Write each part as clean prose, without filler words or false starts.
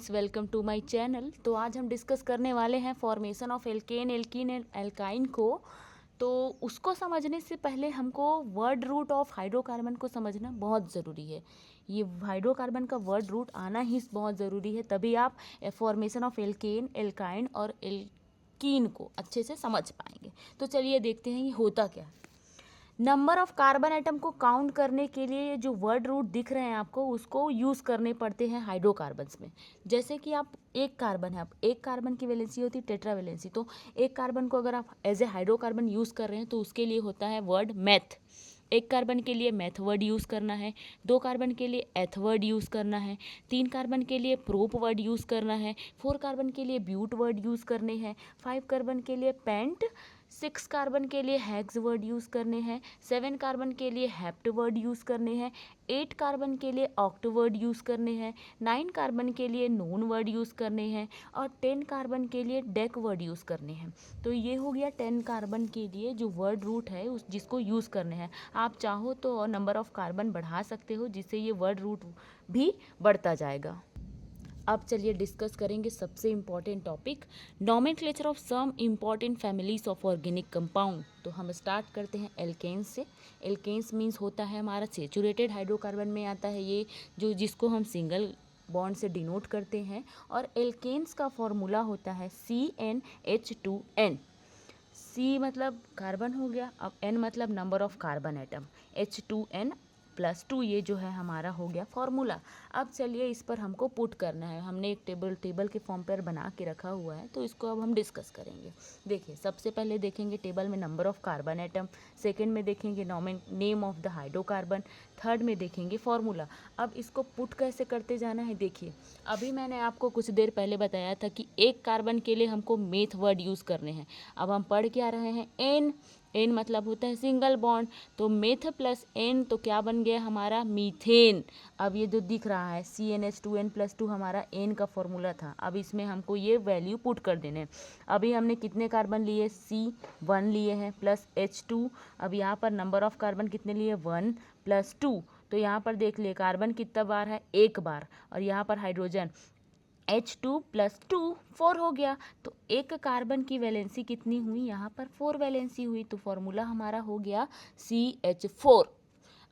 Friends, welcome to my channel. तो आज हम डिस्कस करने वाले हैं formation of alkane, alkene and alkyne को। तो उसको समझने से पहले हमको वर्ड रूट ऑफ हाइड्रोकार्बन को समझना बहुत ज़रूरी है। ये हाइड्रोकार्बन का वर्ड रूट आना ही बहुत ज़रूरी है, तभी आप फॉर्मेशन ऑफ एल्केन, एल्काइन और एल्कीन को अच्छे से समझ पाएंगे। तो चलिए देखते हैं ये होता क्या है। नंबर ऑफ कार्बन एटम को काउंट करने के लिए जो वर्ड रूट दिख रहे हैं आपको, उसको यूज़ करने पड़ते हैं हाइड्रोकार्बन्स में। जैसे कि आप एक कार्बन है, आप एक कार्बन की वैलेंसी होती है टेट्रावैलेंसी। तो एक कार्बन को अगर आप एज ए हाइड्रोकार्बन यूज़ कर रहे हैं तो उसके लिए होता है वर्ड मैथ। एक कार्बन के लिए मैथ वर्ड यूज़ करना है, 2 कार्बन के लिए एथ वर्ड यूज़ करना है, 3 कार्बन के लिए प्रोप वर्ड यूज़ करना है, 4 कार्बन के लिए ब्यूट वर्ड यूज़ करने हैं, 5 कार्बन के लिए पेंट, 6 कार्बन के लिए हेक्स वर्ड यूज़ करने हैं, 7 कार्बन के लिए हेप्ट वर्ड यूज़ करने हैं, 8 कार्बन के लिए ऑक्ट वर्ड यूज़ करने हैं, 9 कार्बन के लिए नोन वर्ड यूज़ करने हैं और 10 कार्बन के लिए डेक वर्ड यूज़ करने हैं। तो ये हो गया 10 कार्बन के लिए जो वर्ड रूट है उस जिसको यूज़ करने हैं। आप चाहो तो नंबर ऑफ कार्बन बढ़ा सकते हो, जिससे ये वर्ड रूट भी बढ़ता जाएगा। अब चलिए डिस्कस करेंगे सबसे important topic, nomenclature of some important families of organic compound. तो हम स्टार्ट करते हैं एल्केन्स से। एल्केन्स मीन्स होता है हमारा सेचुरेटेड हाइड्रोकार्बन में आता है ये, जिसको हम सिंगल बॉन्ड से डिनोट करते हैं। और एल्केन्स का फॉर्मूला होता है CnH2n। C मतलब कार्बन हो गया, अब N मतलब number of carbon atom, H2n+2 ये जो है हमारा हो गया फॉर्मूला। अब चलिए इस पर हमको पुट करना है। हमने एक टेबल के फॉर्म पर बना के रखा हुआ है, तो इसको अब हम डिस्कस करेंगे। देखिए, सबसे पहले देखेंगे टेबल में number of carbon atom, second में देखेंगे name of the hydrocarbon, third में देखेंगे फॉर्मूला। अब इसको पुट कैसे करते जाना है, देखिए अभी मैंने आपको कुछ देर पहले बताया था कि एक कार्बन के लिए हमको मेथ वर्ड यूज़ करने हैं। अब हम पढ़ क्या रहे हैं, एन मतलब होता है सिंगल बॉन्ड, तो मेथ प्लस एन तो क्या बन गया हमारा मीथेन। अब ये जो दिख रहा है CnH2n+2 हमारा एन का फॉर्मूला था। अब इसमें हमको ये वैल्यू पुट कर देने हैं। अभी हमने कितने कार्बन लिए, C1 लिए हैं प्लस H2। अब यहाँ पर नंबर ऑफ कार्बन कितने लिए, 1 + 2। तो यहाँ पर देख लिए कार्बन कितना बार है, एक बार, और यहाँ पर हाइड्रोजन H2 + 2 4 हो गया। तो एक कार्बन की वैलेंसी कितनी हुई, यहाँ पर 4 वैलेंसी हुई। तो फॉर्मूला हमारा हो गया CH4।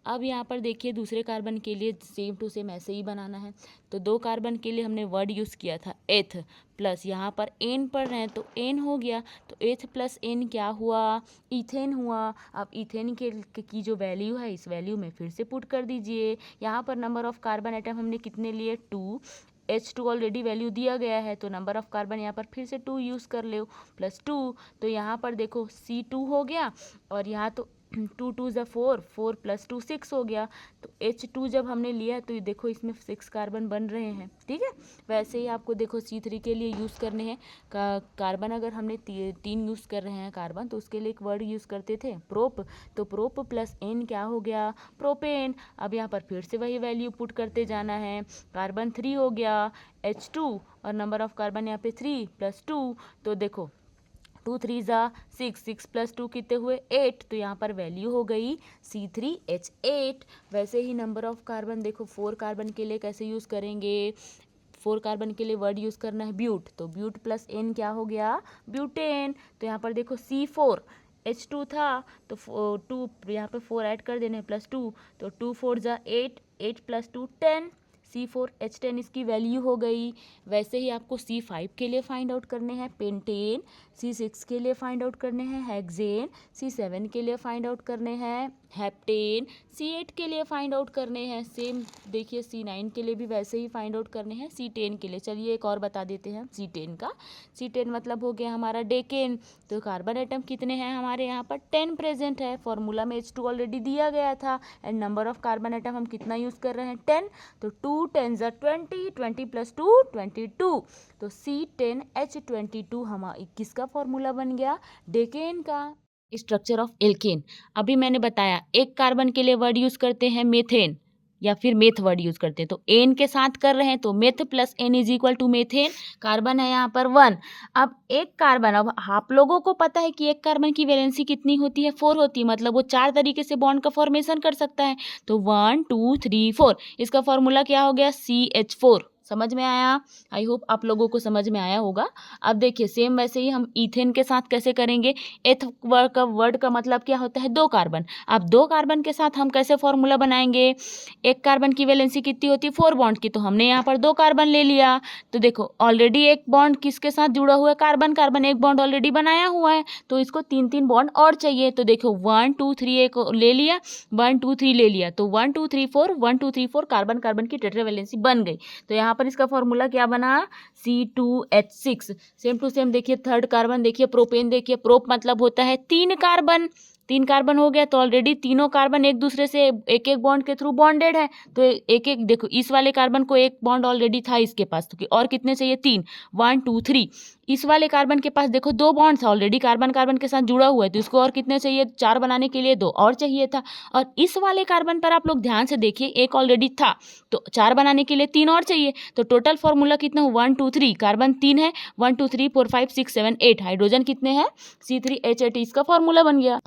अब यहाँ पर देखिए दूसरे कार्बन के लिए सेम टू सेम ऐसे ही बनाना है। तो 2 कार्बन के लिए हमने वर्ड यूज़ किया था एथ, प्लस यहाँ पर एन पढ़ रहे हैं तो एन हो गया। तो एथ प्लस एन क्या हुआ, इथेन हुआ। अब इथेन की जो वैल्यू है इस वैल्यू में फिर से पुट कर दीजिए। यहाँ पर नंबर ऑफ कार्बन आइटम हमने कितने लिए, 2। H2 ऑलरेडी वैल्यू दिया गया है, तो नंबर ऑफ कार्बन यहाँ पर फिर से 2 यूज़ कर लो, +2। तो यहाँ पर देखो C2 हो गया, और यहाँ तो 2 2 ज़ा 4, 4 + 2 6 हो गया। तो H2 जब हमने लिया तो ये देखो इसमें 6 कार्बन बन रहे हैं, ठीक है। वैसे ही आपको देखो C3 के लिए यूज़ करने हैं कार्बन। अगर हमने 3 यूज़ कर रहे हैं कार्बन, तो उसके लिए एक वर्ड यूज़ करते थे प्रोप। तो प्रोप प्लस एन क्या हो गया, प्रोपेन। अब यहाँ पर फिर से वही वैल्यू पुट करते जाना है। कार्बन 3 हो गया, H2 और नंबर ऑफ कार्बन यहाँ पे 3 + 2। तो देखो 2 3 ज़ा 6, 6 + 2 कितने हुए, 8। तो यहाँ पर वैल्यू हो गई C3H8। वैसे ही नंबर ऑफ कार्बन देखो 4 कार्बन के लिए कैसे यूज़ करेंगे, 4 कार्बन के लिए वर्ड यूज़ करना है ब्यूट। तो ब्यूट प्लस एन क्या हो गया, ब्यूटेन। तो यहाँ पर देखो C4, H2 था तो 2 यहाँ पर 4 ऐड कर देने +2। तो 2 4 ज़ा 8, 8 + 2 10, C4H10 इसकी वैल्यू हो गई। वैसे ही आपको C5 के लिए फाइंड आउट करने हैं पेंटेन, C6 के लिए फाइंड आउट करने हैं हेक्सेन, C7 के लिए फाइंड आउट करने हैं हेप्टेन, C8 के लिए फाइंड आउट करने हैं सेम। देखिए C9 के लिए भी वैसे ही फाइंड आउट करने हैं, C10 के लिए। चलिए एक और बता देते हैं C10 का। C10 मतलब हो गया हमारा डेकेन। तो कार्बन एटम कितने हैं हमारे यहाँ पर, 10 प्रेजेंट है। फॉर्मूला में H2 ऑलरेडी दिया गया था, and number of carbon atom हम कितना यूज़ कर रहे हैं, 10। तो 2 10 ज़ा 20, 20 + 2 22। तो C10H22 हमारा किसका फॉर्मूला बन गया, डेकेन का। स्ट्रक्चर ऑफ एल्केन, अभी मैंने बताया एक कार्बन के लिए वर्ड यूज़ करते हैं मेथेन या फिर मेथ वर्ड यूज़ करते हैं। तो एन के साथ कर रहे हैं तो meth plus ane = methane. Carbon है यहाँ पर 1। अब एक कार्बन, अब आप लोगों को पता है कि एक कार्बन की वैलेंसी कितनी होती है, 4 होती है। मतलब वो 4 तरीके से बॉन्ड का फॉर्मेशन कर सकता है। तो 1 2 3 4, इसका फॉर्मूला क्या हो गया, CH4। समझ में आया? आई होप आप लोगों को समझ में आया होगा। अब देखिए सेम वैसे ही हम ईथेन के साथ कैसे करेंगे। एथ वर्ड का मतलब क्या होता है? 2 कार्बन। अब 2 कार्बन के साथ हम कैसे फॉर्मूला बनाएंगे? एक कार्बन की वैलेंसी कितनी होती है? 4 बॉन्ड की, तो हमने यहाँ पर 2 कार्बन ले लिया। तो देखो ऑलरेडी एक बॉन्ड किसके साथ जुड़ा हुआ है? कार्बन कार्बन एक बॉन्ड ऑलरेडी बनाया हुआ है, तो इसको 3 बॉन्ड और चाहिए। तो देखो 1 2 3 एक ले लिया, 1 2 3 ले लिया, तो 1 2 3 4 1 2 3 4 कार्बन कार्बन की टेट्रावैलेंसी बन गई। तो यहाँ पर इसका फॉर्मूला क्या बना? C2H6। सेम टू सेम देखिए थर्ड कार्बन देखिए, प्रोपेन देखिए, प्रोप मतलब होता है 3 कार्बन। 3 कार्बन हो गया, तो ऑलरेडी तीनों कार्बन एक दूसरे से एक एक बॉन्ड के थ्रू बॉन्डेड है। तो एक एक देखो इस वाले कार्बन को एक बॉन्ड ऑलरेडी था इसके पास, तो और कितने चाहिए? 3, 1 2 3। इस वाले कार्बन के पास देखो 2 बॉन्ड था ऑलरेडी, कार्बन कार्बन के साथ जुड़ा हुआ है, तो इसको और कितने चाहिए? 4 बनाने के लिए 2 और चाहिए था। और इस वाले कार्बन पर आप लोग ध्यान से देखिए एक ऑलरेडी था, तो 4 बनाने के लिए 3 और चाहिए। तो टोटल फॉर्मूला कितना? 1 2 3, कार्बन 3 है, 1 2 3 4 5 6 7 8, हाइड्रोजन कितने हैं? C3H8। इसका फॉर्मूला बन गया।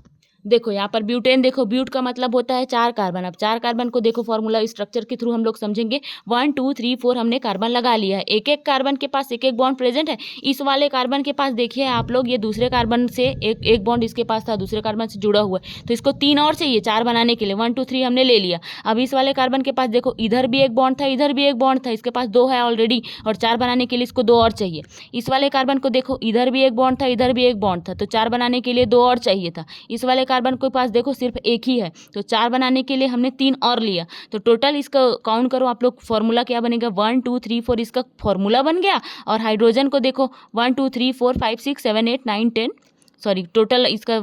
देखो यहाँ पर ब्यूटेन देखो, ब्यूट का मतलब होता है 4 कार्बन। अब 4 कार्बन को देखो फॉर्मूला स्ट्रक्चर के थ्रू हम लोग समझेंगे। 1 2 3 4 हमने कार्बन लगा लिया है, एक एक कार्बन के पास एक एक बॉन्ड प्रेजेंट है। इस वाले कार्बन के पास देखिए आप लोग, ये दूसरे कार्बन से एक बॉन्ड इसके पास था, दूसरे कार्बन से जुड़ा हुआ है, तो इसको 3 और चाहिए 4 बनाने के लिए। 1 2 3 हमने ले लिया। अब इस वाले कार्बन के पास देखो इधर भी एक बॉन्ड था, इधर भी एक बॉन्ड था, इसके पास 2 है ऑलरेडी, और 4 बनाने के लिए इसको 2 और चाहिए। इस वाले कार्बन को देखो इधर भी एक बॉन्ड था, इधर भी एक बॉन्ड था, तो 4 बनाने के लिए 2 और चाहिए था। इस वाले कार्बन के पास देखो सिर्फ एक ही है, तो 4 बनाने के लिए हमने 3 और लिया। तो टोटल इसका काउंट करो आप लोग, फॉर्मूला क्या बनेगा? 1 2 3 4 इसका फॉर्मूला बन गया। और हाइड्रोजन को देखो 1 2 3 4 5 6 7 8 9 10, सॉरी टोटल इसका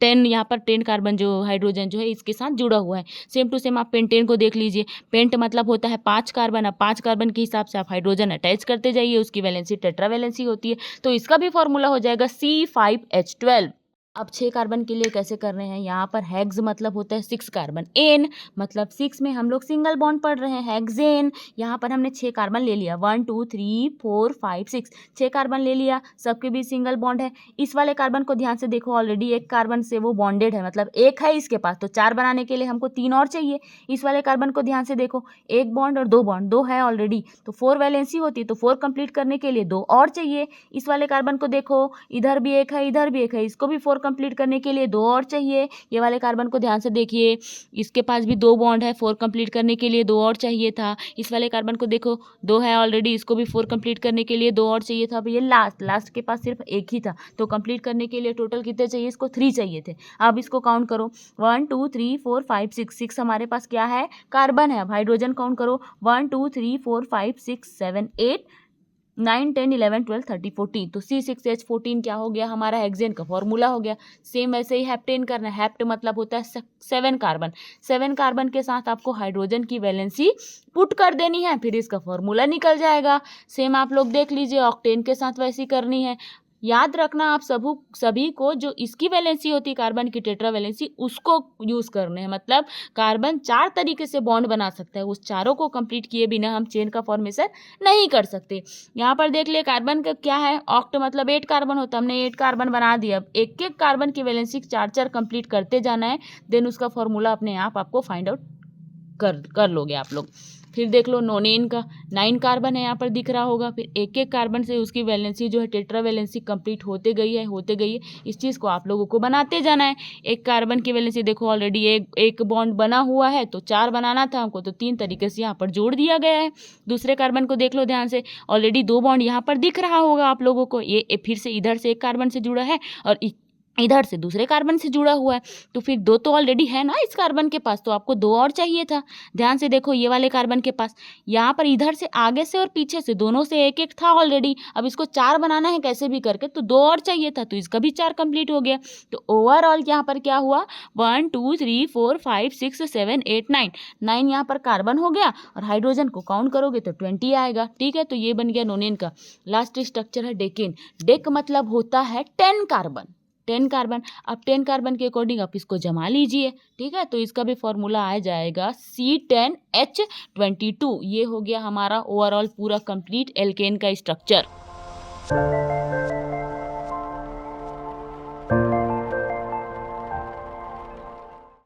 10, यहाँ पर 10 कार्बन जो हाइड्रोजन जो है इसके साथ जुड़ा हुआ है। सेम टू सेम आप पेंटेन को देख लीजिए, पेंट मतलब होता है 5 कार्बन। अब 5 कार्बन के हिसाब से आप हाइड्रोजन अटैच करते जाइए, उसकी वैलेंसी टेट्रावैलेंसी होती है, तो इसका भी फॉर्मूला हो जाएगा C5H12। अब 6 कार्बन के लिए कैसे कर रहे हैं? यहाँ पर हेक्स मतलब होता है 6 कार्बन, एन मतलब 6 में हम लोग सिंगल बॉन्ड पढ़ रहे हैं, हेक्सेन। यहाँ पर हमने 6 कार्बन ले लिया, 1 2 3 4 5 6, 6 कार्बन ले लिया, सबके बीच सिंगल बॉन्ड है। इस वाले कार्बन को ध्यान से देखो, ऑलरेडी एक कार्बन से वो बॉन्डेड है, मतलब एक है इसके पास, तो 4 बनाने के लिए हमको 3 और चाहिए। इस वाले कार्बन को ध्यान से देखो, एक बॉन्ड और 2 बॉन्ड, 2 है ऑलरेडी, तो 4 वैलेंसी होती है, तो 4 कंप्लीट करने के लिए 2 और चाहिए। इस वाले कार्बन को देखो इधर भी एक है, इधर भी एक है, इसको भी 4 कंप्लीट करने के लिए 2 और चाहिए। ये वाले कार्बन को ध्यान से देखिए, इसके पास भी 2 बॉन्ड है, 4 कंप्लीट करने के लिए 2 और चाहिए था। इस वाले कार्बन को देखो 2 है ऑलरेडी, इसको भी 4 कंप्लीट करने के लिए 2 और चाहिए था। अब ये लास्ट के पास सिर्फ एक ही था, तो कंप्लीट करने के लिए टोटल कितने चाहिए? इसको 3 चाहिए थे। अब इसको काउंट करो, 1 2 3 4 5 6, 6 हमारे पास क्या है? कार्बन है। अब हाइड्रोजन काउंट करो, 1 2 3 4 5 6 7 8 9 10 11 12 13 14, तो C6H14 क्या हो गया? हमारा हेक्सेन का फॉर्मूला हो गया। सेम वैसे ही हेप्टेन करना है, हेप्ट मतलब होता है 7 कार्बन। 7 कार्बन के साथ आपको हाइड्रोजन की वैलेंसी पुट कर देनी है, फिर इसका फॉर्मूला निकल जाएगा। सेम आप लोग देख लीजिए, ऑक्टेन के साथ वैसी करनी है। याद रखना आप सभी को, जो इसकी वैलेंसी होती है कार्बन की टेट्रा वैलेंसी, उसको यूज़ करने हैं। मतलब कार्बन 4 तरीके से बॉन्ड बना सकता है, उस चारों को कंप्लीट किए बिना हम चेन का फॉर्मेशन नहीं कर सकते। यहाँ पर देख लिए कार्बन का क्या है, ऑक्ट मतलब 8 कार्बन होता है, हमने 8 कार्बन बना दिया। अब एक एक कार्बन की वैलेंसी 4 कंप्लीट करते जाना है, देन उसका फॉर्मूला अपने आप आपको फाइंड आउट कर लोगे आप लोग। फिर देख लो नोनेन का 9 कार्बन है, यहाँ पर दिख रहा होगा। फिर एक एक कार्बन से उसकी वैलेंसी जो है टेट्रा वैलेंसी कंप्लीट होते गई है। इस चीज़ को आप लोगों को बनाते जाना है। एक कार्बन की वैलेंसी देखो ऑलरेडी एक बॉन्ड बना हुआ है, तो 4 बनाना था हमको, तो 3 तरीके से यहाँ पर जोड़ दिया गया है। दूसरे कार्बन को देख लो ध्यान से, ऑलरेडी 2 बॉन्ड यहाँ पर दिख रहा होगा आप लोगों को, ये फिर से इधर से एक कार्बन से जुड़ा है और इधर से दूसरे कार्बन से जुड़ा हुआ है, तो फिर 2 तो ऑलरेडी है ना इस कार्बन के पास, तो आपको 2 और चाहिए था। ध्यान से देखो ये वाले कार्बन के पास यहाँ पर इधर से आगे से और पीछे से दोनों से एक एक था ऑलरेडी। अब इसको 4 बनाना है कैसे भी करके, तो 2 और चाहिए था, तो इसका भी 4 कंप्लीट हो गया। तो ओवरऑल यहाँ पर क्या हुआ, 1 2 3 4 5 6 7 8 9 यहाँ पर कार्बन हो गया, और हाइड्रोजन को काउंट करोगे तो 20 आएगा। ठीक है, तो ये बन गया नोनेन का। लास्ट स्ट्रक्चर है डेकेन। डेक मतलब होता है 10 कार्बन। 10 कार्बन। अब 10 कार्बन के अकॉर्डिंग आप इसको जमा लीजिए। ठीक है, तो इसका भी फॉर्मूला आ जाएगा C10H22। ये हो गया हमारा ओवरऑल पूरा कंप्लीट एल्केन का स्ट्रक्चर।